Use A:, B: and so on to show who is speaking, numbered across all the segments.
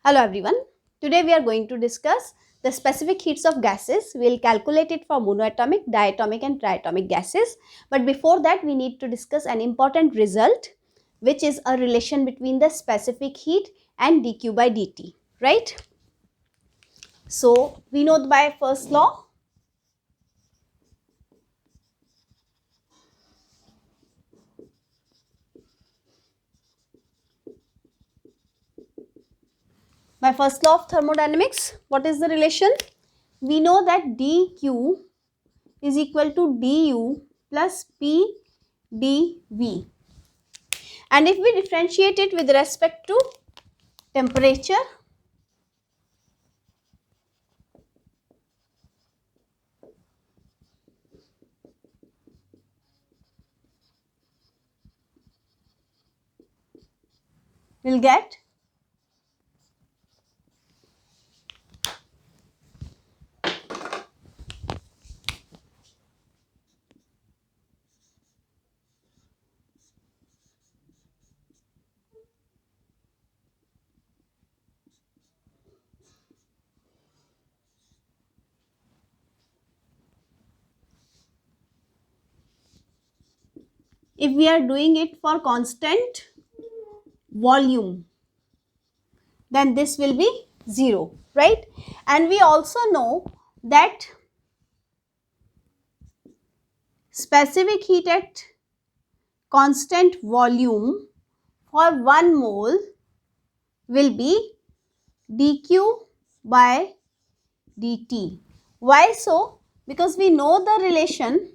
A: Hello everyone. Today we are going to discuss the specific heats of gases. We will calculate it for monoatomic, diatomic and triatomic gases. But before that we need to discuss an important result, which is a relation between the specific heat and dq by dt, right? So we know by first law. By first law of thermodynamics, what is the relation? We know that dq is equal to du plus p dv. And if we differentiate it with respect to temperature, we'll get if we are doing it for constant volume, then this will be 0, right? And we also know that specific heat at constant volume for 1 mole will be dq by dt. Why so? Because we know the relation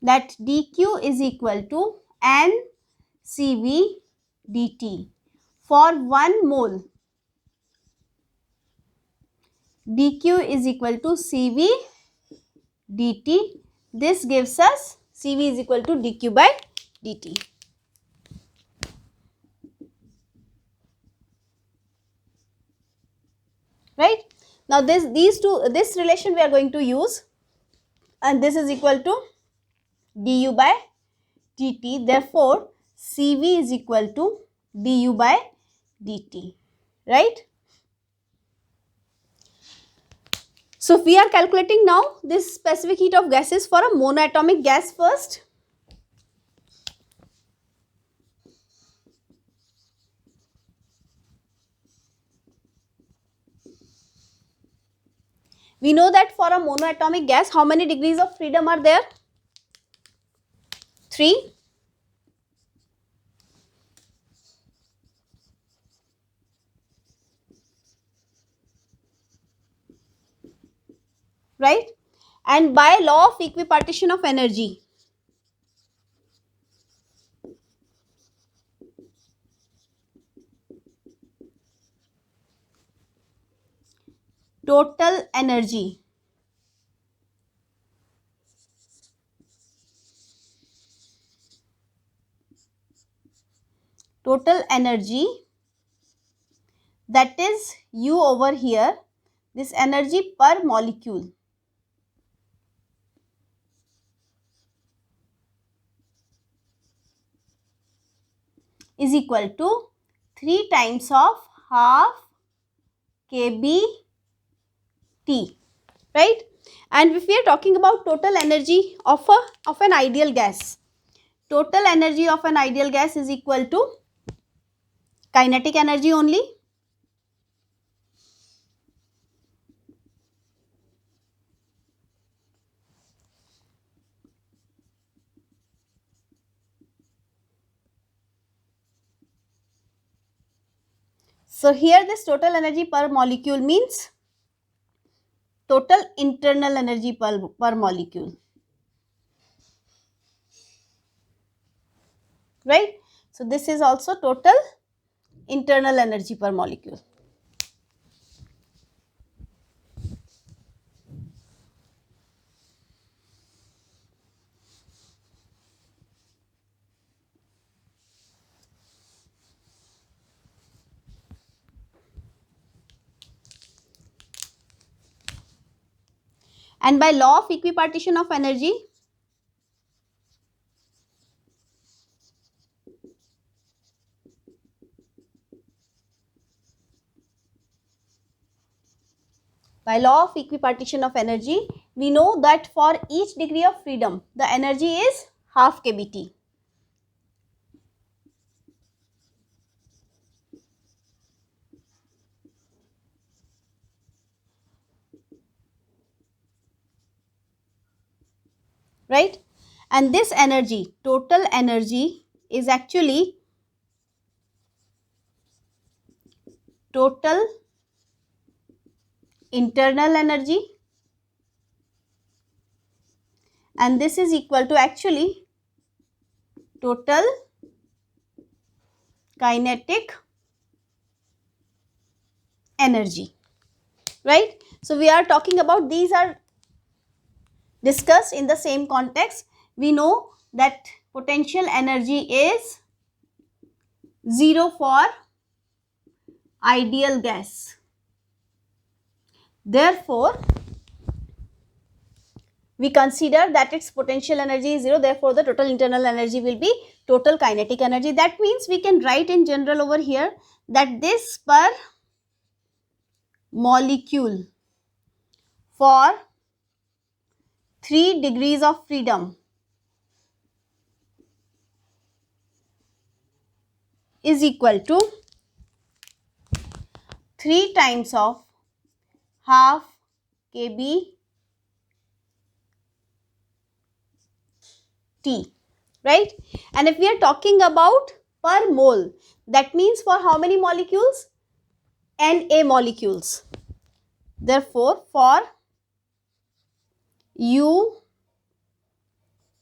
A: that dq is equal to n cv dt. For 1 mole, dq is equal to cv dt. This gives us cv is equal to dq by dt. Right? Now this relation we are going to use, and this is equal to du by dt. Therefore, cv is equal to du by dt. Right? So we are calculating now this specific heat of gases for a monoatomic gas first. We know that for a monoatomic gas, how many degrees of freedom are there? 3. Right? And by law of equipartition of energy, total energy that is U over here, this energy per molecule is equal to 3 times of half kBT, right? And if we are talking about total energy of an ideal gas, total energy of an ideal gas is equal to kinetic energy only. So here this total energy per molecule means total internal energy per molecule, right? So this is also total internal energy per molecule. And by law of equipartition of energy, By law of equipartition of energy, we know that for each degree of freedom, the energy is half kBT. Right? And this energy, total energy, is actually total internal energy, and this is equal to actually total kinetic energy, right? So we are talking about, these are discussed in the same context. We know that potential energy is 0 for ideal gas. Therefore, we consider that its potential energy is 0, therefore the total internal energy will be total kinetic energy. That means we can write in general over here that this per molecule for 3 degrees of freedom is equal to 3 times of half kBT, right? And if we are talking about per mole, that means for how many molecules? Na molecules. Therefore, for U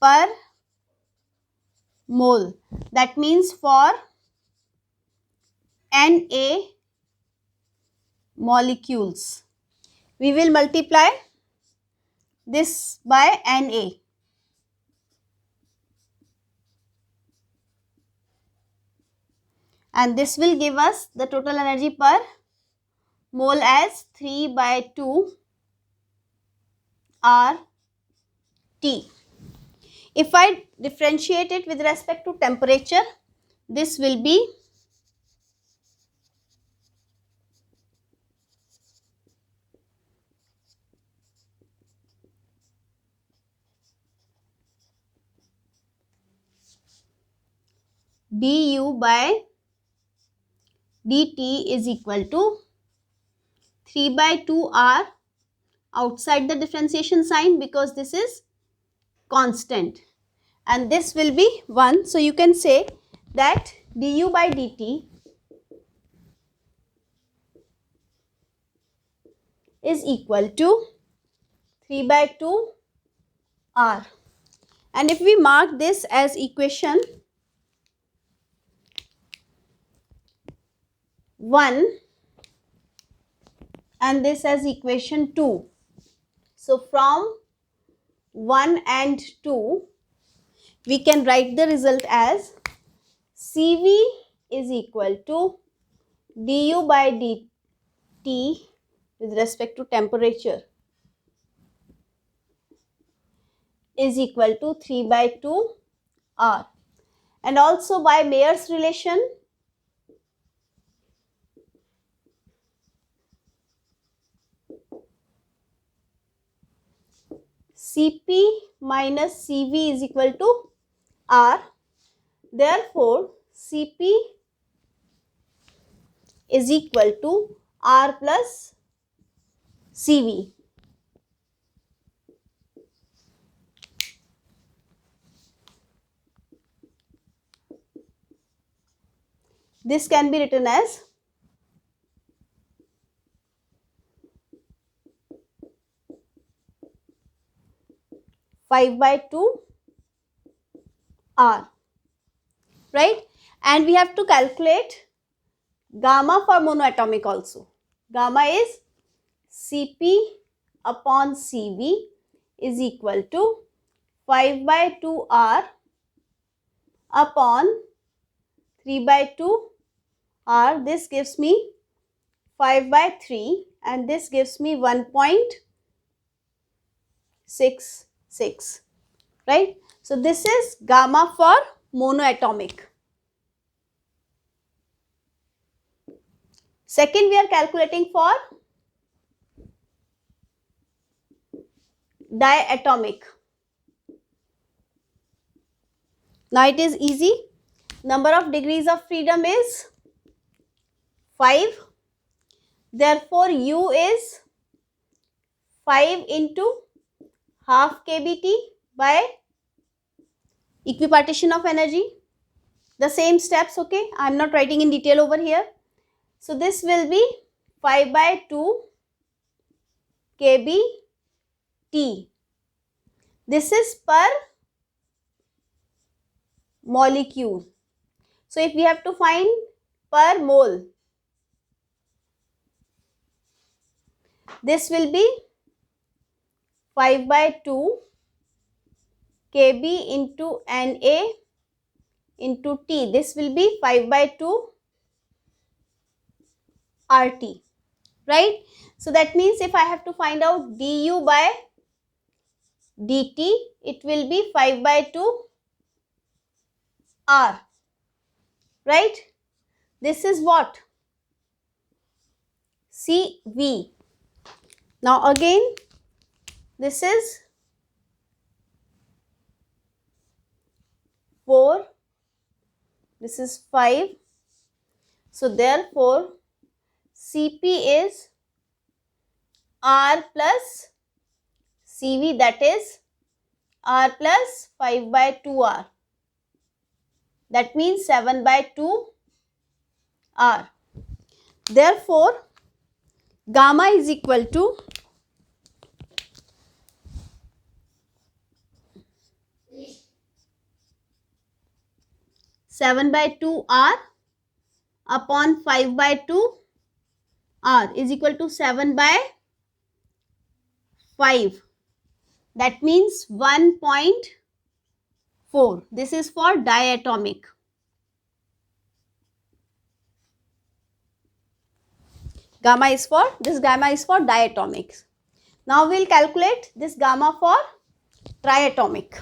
A: per mole, that means for Na molecules, we will multiply this by Na. And this will give us the total energy per mole as 3 by 2 RT. If I differentiate it with respect to temperature, this will be du by dt is equal to 3 by 2 R outside the differentiation sign, because this is constant, and this will be 1. So you can say that du by dt is equal to 3 by 2 R. And if we mark this as equation 1 and this as equation 2, so from 1 and 2, we can write the result as Cv is equal to du by dt with respect to temperature is equal to 3 by 2 R. And also by Mayer's relation, Cp minus Cv is equal to R. Therefore, Cp is equal to R plus Cv. This can be written as five by 2 R, right? And we have to calculate gamma for monoatomic also. Gamma is Cp upon Cv is equal to 5 by 2 R upon 3 by 2 R. This gives me 5 by 3 and this gives me 1.66, right? So this is gamma for monoatomic. Second, we are calculating for diatomic. Now it is easy. Number of degrees of freedom is 5. Therefore, U is 5 into half kBT by equipartition of energy. The same steps, okay? I am not writing in detail over here. So this will be 5 by 2 kBT. This is per molecule. So if we have to find per mole, this will be 5 by 2 kb into Na into T. This will be 5 by 2 RT, right? So that means if I have to find out du by dt, it will be 5 by 2 R, right? This is what? CV. Now again, this is 4, this is 5. So therefore, Cp is R plus Cv, that is R plus 5 by 2R. That means 7 by 2 R. Therefore, gamma is equal to 7 by 2 R upon 5 by 2 R is equal to 7 by 5. That means 1.4. This is for diatomic. Gamma is for diatomics. Now we will calculate this gamma for triatomic.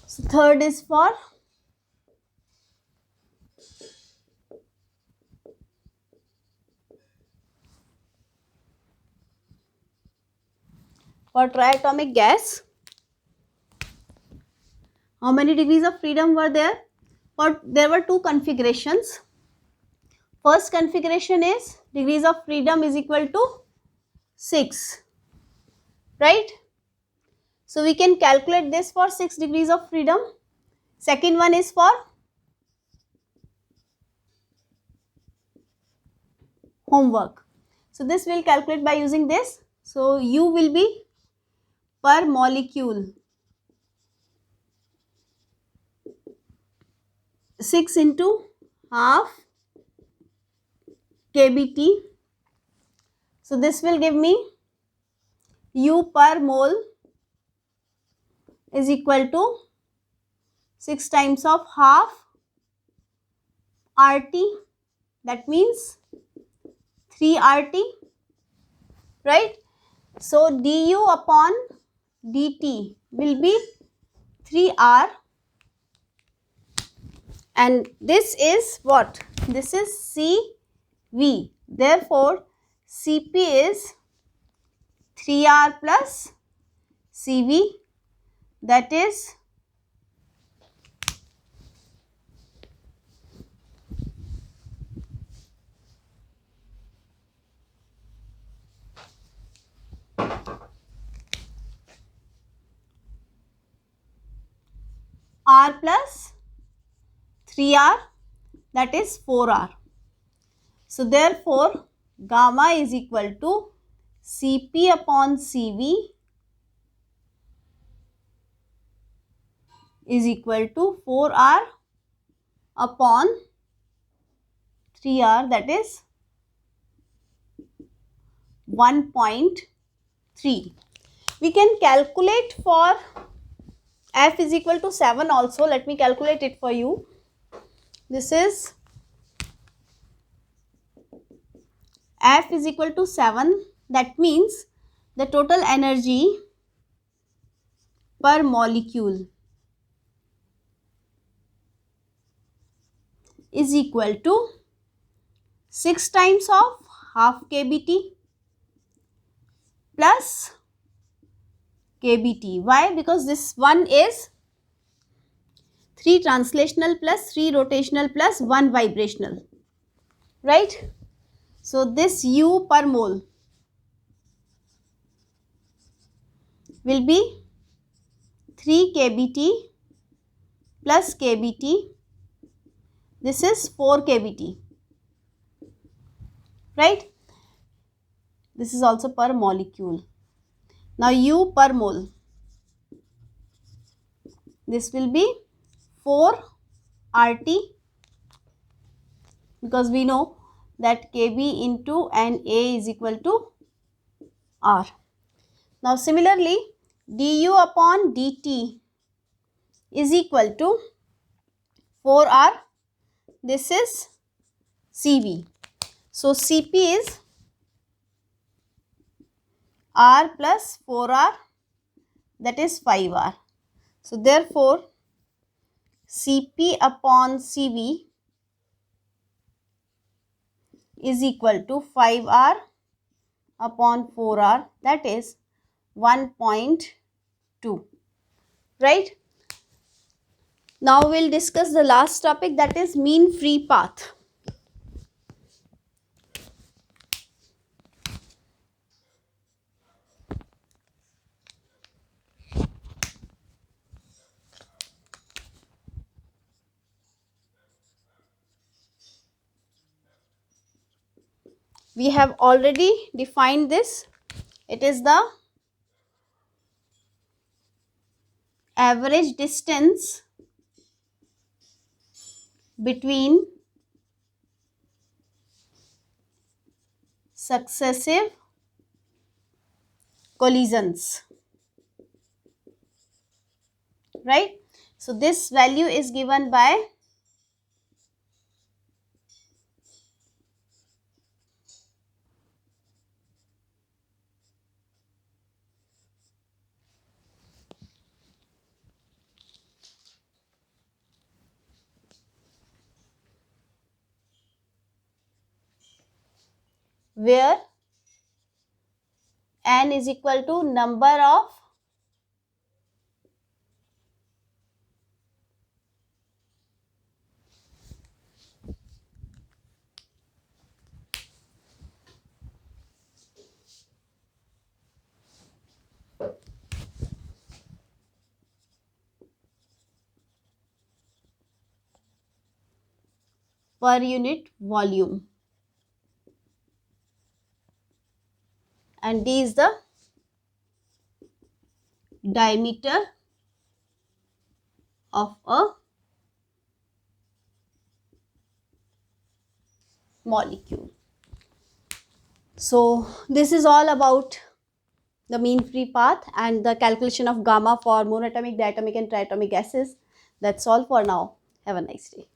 A: So third is for triatomic gas. How many degrees of freedom were there? There were two configurations. First configuration is degrees of freedom is equal to 6, right? So we can calculate this for 6 degrees of freedom. Second one is for homework. So this we will calculate by using this. So U will be per molecule 6 into half kBT. So this will give me U per mole is equal to 6 times of half RT. That means 3 RT, right? So du upon dt will be 3R, and this is what? This is CV. Therefore, Cp is 3R plus Cv, that is R plus 3R, that is 4R. So therefore, gamma is equal to Cp upon Cv is equal to 4R upon 3R, that is 1.3. We can calculate for F is equal to 7 also. Let me calculate it for you. This is F is equal to 7. That means the total energy per molecule is equal to 6 times of half kBt plus kBt. Why? Because this one is 3 translational plus 3 rotational plus 1 vibrational, right? So this U per mole will be 3 kBt plus kBt. This is 4 kBt, right? This is also per molecule. Now U per mole, this will be 4 RT, because we know that Kb into Na is equal to R. Now similarly, du upon dt is equal to 4R. This is Cv. So Cp is R plus 4R, that is 5R. So therefore Cp upon Cv is equal to 5R upon 4R, that is 1.2, right? Now we'll discuss the last topic, that is mean free path. We have already defined this. It is the average distance between successive collisions, right? So this value is given by where n is equal to number of per unit volume, and D is the diameter of a molecule. So this is all about the mean free path and the calculation of gamma for monatomic, diatomic and triatomic gases. That's all for now. Have a nice day.